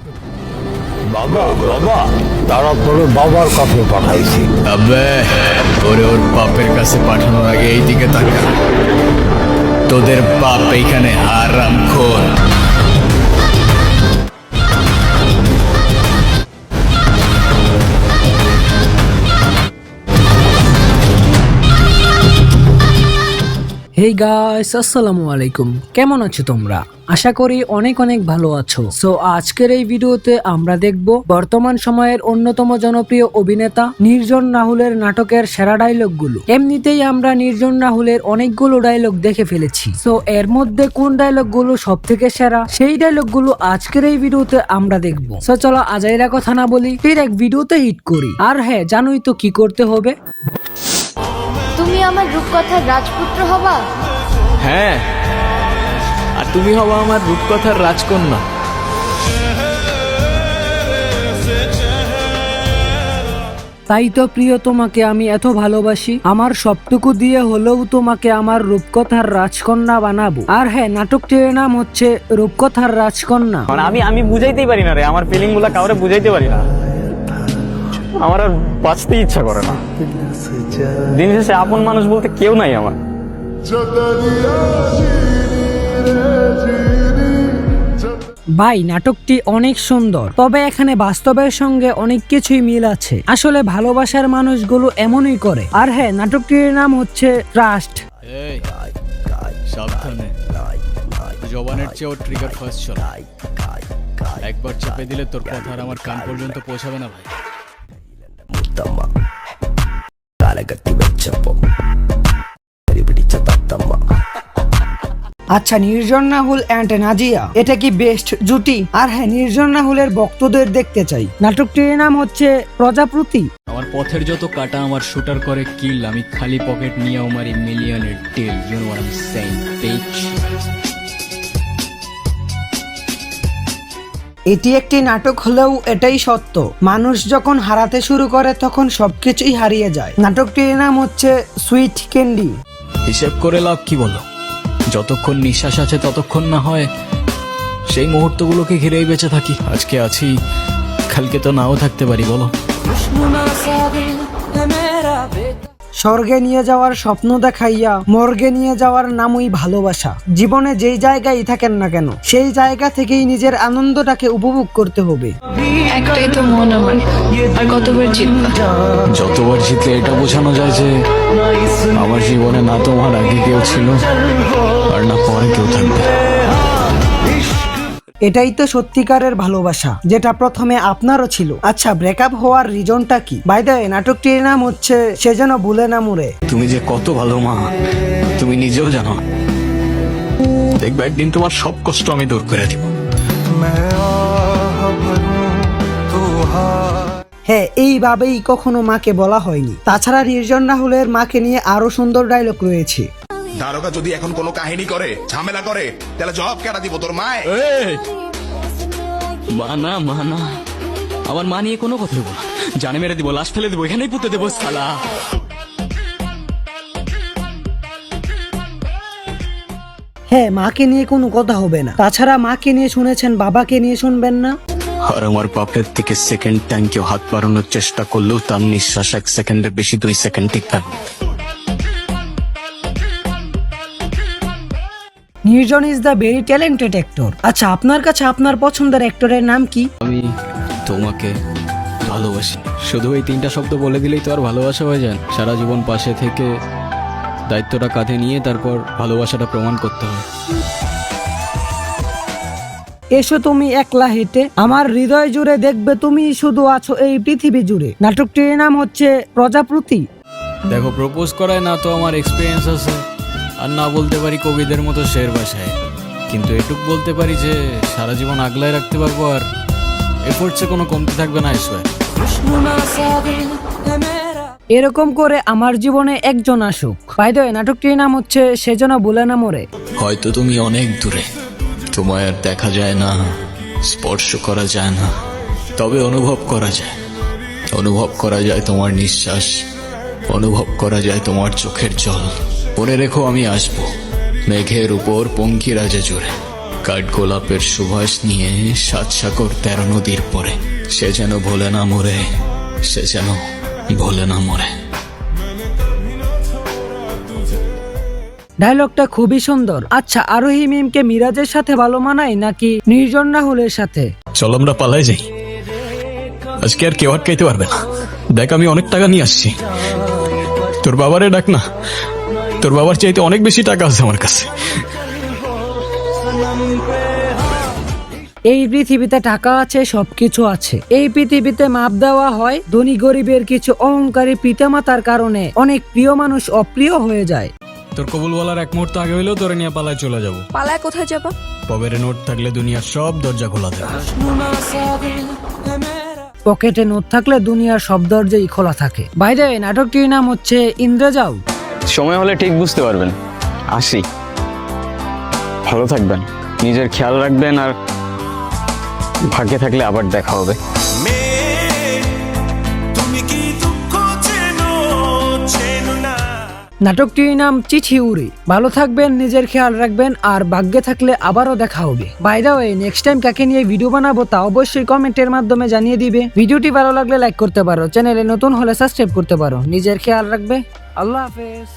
বাবা বাবা, তারা তোর বাবার কাছে পাঠাইছি। আবে ওরে ওর বাপের কাছে পাঠানোর আগে এই দিকে তাকা। তোদের বাপ এইখানে হারামখোর। হেই গাইস, আসসালামু আলাইকুম। কেমন আছো তোমরা? আশা করি অনেক অনেক ভালো আছো। সো আজকের এই ভিডিওতে আমরা দেখব বর্তমান সময়ের অন্যতম জনপ্রিয় অভিনেতা নির্জন রাহুলের নাটকের সেরা ডায়লগগুলো। এমনিতেই আমরা নির্জন রাহুলের অনেকগুলো ডায়লগ দেখে ফেলেছি। সো এর মধ্যে কোন ডায়লগগুলো সব থেকে সেরা, সেই ডায়লগগুলো আজকের এই ভিডিওতে আমরা দেখব। সো চলো আজাইরা কথা না বলি, ডিরেক্ট ভিডিওতে হিট করি। আর হ্যাঁ, জানোই তো কি করতে হবে। তুমি আমার রূপকথার রাজপুত্র হবা। হ্যাঁ, আর তুমি হবা আমার রূপকথার রাজকন্যা। তাই তো প্রিয়, তোমাকে আমি এত ভালোবাসি, আমার সবটুকু দিয়ে হলেও তোমাকে আমার রূপকথার রাজকন্যা বানাবো। আর হ্যাঁ, নাটকটির নাম হচ্ছে রূপকথার রাজকন্যা। মানে আমি বুঝাইতেই পারি না রে, আমার ফিলিং গুলা কাউরে বুঝাইতে পারি না। আমার আর বাঁচতে ইচ্ছা করে না। দিন শেষে আপন মানুষ বলতে কেউ নাই আমার। ভাই, নাটকটি অনেক সুন্দর, তবে এখানে বাস্তবের সঙ্গে অনেক কিছুই মিল আছে। আসলে ভালোবাসার মানুষগুলো এমনই করে। আর হ্যাঁ, নাটকটির নাম হচ্ছে ট্রাস্ট। এই সাবধানে, জবানের চেয়েও ট্রিগার ফার্স্ট চল। একবার চেপে দিলে তোর কথা আর আমার কান পর্যন্ত পৌঁছাবে না ভাই। আচ্ছা, নির্জন রাহুল অ্যান্ড নাজিয়া, এটা কি বেস্ট জুটি? আর হ্যাঁ, নির্জন রাহুলের ভক্তদের দেখতে চাই। নাটকটির নাম হচ্ছে প্রজাপতি। আমার পথের যত কাটা আমার শুটার করে কিল, আমি খালি পকেট নিয়ে আমারই মিলিয়নের টেল। You know what I am saying, bitch. এটি একটি নাটক হলেও এটাই সত্য, মানুষ যখন হারাতে শুরু করে তখন সবকিছুই হারিয়ে যায়। নাটকটির নাম হচ্ছে সুইট ক্যান্ডি। হিসেব করে লাভ কি বলো? যতক্ষণ নিঃশ্বাস আছে ততক্ষণ না হয় সেই মুহূর্তগুলোকে ঘিরেই বেঁচে থাকি। আজকে আছি, কালকে তো নাও থাকতে পারি, বলো। স্বর্গে নিয়ে যাওয়ার স্বপ্ন দেখাইয়া মর্গে নিয়ে যাওয়ার নামই ভালোবাসা। জীবনে যেই জায়গায় থাকেন না কেন, সেই জায়গা থেকেই নিজের আনন্দটাকে উপভোগ করতে হবে। একটাই তো মন আমার, আর কতবার জিতবা? যতবার জিতলে এটা বোঝানো যায় যে আমার জীবনে না তোমার আগে কেউ ছিল আর না পরে কেউ থাকবে। এটাই তো সত্যিকারের ভালোবাসা, যেটা প্রথমে আপনারও ছিল। আচ্ছা, ব্রেকআপ হওয়ার রিজনটা কি? বাই দ্য ওয়ে, নাটকটির নাম হচ্ছে সে যেন ভুলে না মরে। তুমি যে কত ভালো মা, তুমি নিজেও জানো। দেখবে একদিন তোমার সব কষ্ট আমি দূর করে দিব। হ্যাঁ, এইভাবেই কখনো মাকে বলা হয়নি। তাছাড়া নির্জন রাহুলের মাকে নিয়ে আরো সুন্দর ডায়লগ রয়েছে। দারোগা যদি এখন কোনো কাহিনী করে, ঝামেলা করে, তাহলে জবাব কেটা দিব তোর মায়? মানা মানা, আমার মা নিয়ে কোনো কথা বলবো না। জানে মেরে দিব, লাশ ফেলে দেবো, এখানেই পুঁতে দেবো সালা। হ্যাঁ, মাকে নিয়ে কোনো কথা হবে না। তাছাড়া মাকে নিয়ে শুনেছেন, বাবাকে নিয়ে শুনবেন না? আর আমার বাপের থেকে সেকেন্ড টাইম কেউ হাত বাড়ানোর চেষ্টা করলেও তার নিঃশ্বাস 1 সেকেন্ডের বেশি 2 সেকেন্ড ঠিক থাকবে। নির্জন is the very talented actor. আচ্ছা, আপনার কাছে আপনার পছন্দের অ্যাক্টরের নাম কি? আমি তোমাকে ভালোবাসি। শুধু এই 3টা শব্দ বলে দিলেই তো আর ভালোবাসা হয়ে যায়? সারা জীবন পাশে থেকে দায়িত্বটা কাঁধে নিয়ে তারপর ভালোবাসাটা প্রমাণ করতে হয়। এসো তুমি একলা হেঁটে, আমার হৃদয় জুড়ে দেখবে তুমি শুধু আছো এই পৃথিবী জুড়ে। নাটকটির নাম হচ্ছে প্রজাপতি। দেখো, প্রপোজ করায় না তো আমার এক্সপিরিয়েন্স আছে, আর না বলতে পারি কবিদের মতো শের ভাষায়, কিন্তু এটুক বলতে পারি যে সারা জীবন আগলায় রাখতে পারবো, আর এফোর্টসে কোনো কমতি থাকবে না। এরকম করে আমার জীবনে একজন আসুক। বাই দ্য ওয়ে, নাটকটির নাম হচ্ছে সে যেন ভুলে না মরে। হয়তো তুমি অনেক দূরে, তোমায় আর দেখা যায় না, স্পর্শ করা যায় না, তবে অনুভব করা যায়। অনুভব করা যায় তোমার নিঃশ্বাস, অনুভব করা যায় তোমার চোখের জল। মনে রেখো, আমি আসবো মেঘের উপর পঙ্খিরাজে জুড়ে। কাঠ গোলাপের সুবাস নিয়ে 7 সাগর 13 নদীর পরে সে যেন ভোলে না মরে, সে যেন ভোলে না মরে। ডায়লগটা খুবই সুন্দর। আচ্ছা, আরোহী মিমকে মিরাজের সাথে ভালো মানায় নাকি নির্জন রাহুলের সাথে? চল আমরা পালাই যাই, আজকে আর কেউ আটকাইতে পারবে না। দেখ আমি অনেক টাকা নিয়ে আসছি, তোর বাবারে ডাক না, তোর বাবার চাইতে অনেক বেশি টাকা আছে আমার কাছে। এই পৃথিবীতে টাকা আছে, সবকিছু আছে। এই পৃথিবীতে মাপ দেওয়া হয় ধনী গরিবের কিছু অহংকারী পিতামাতার কারণে অনেক প্রিয় মানুষ অপ্রিয় হয়ে যায়। তোর কবুল বলার এক মুহূর্ত আগে হইলেও তোরে নিয়ে পালায় চলে যাব। পালায় কোথায় যাবা? পকেটে নোট থাকলে দুনিয়ার সব দরজা খোলা থাকে। পকেটে নোট থাকলে দুনিয়ার সব দরজাই খোলা থাকে। বাইরে নাটকটির নাম হচ্ছে ইন্দ্রজাল। সময় হলে ঠিক বুঝতে পারবেন। আসি, ভালো থাকবেন, নিজের খেয়াল রাখবেন, আর ভাগ্যে থাকলে আবার দেখা হবে। নাটকটির নাম চিঠি উড়ি। ভালো থাকবেন, নিজের খেয়াল রাখবেন, আর ভাগ্যে থাকলে আবারও দেখা হবে। By the way, next time কাকে নিয়ে ভিডিও বানাবো তা অবশ্যই কমেন্টের মাধ্যমে জানিয়ে দিবে। ভিডিওটি ভালো লাগলে লাইক করতে পারো, চ্যানেলে নতুন হলে সাবস্ক্রাইব করতে পারো। নিজের খেয়াল রাখবে। আল্লাহ হাফেজ।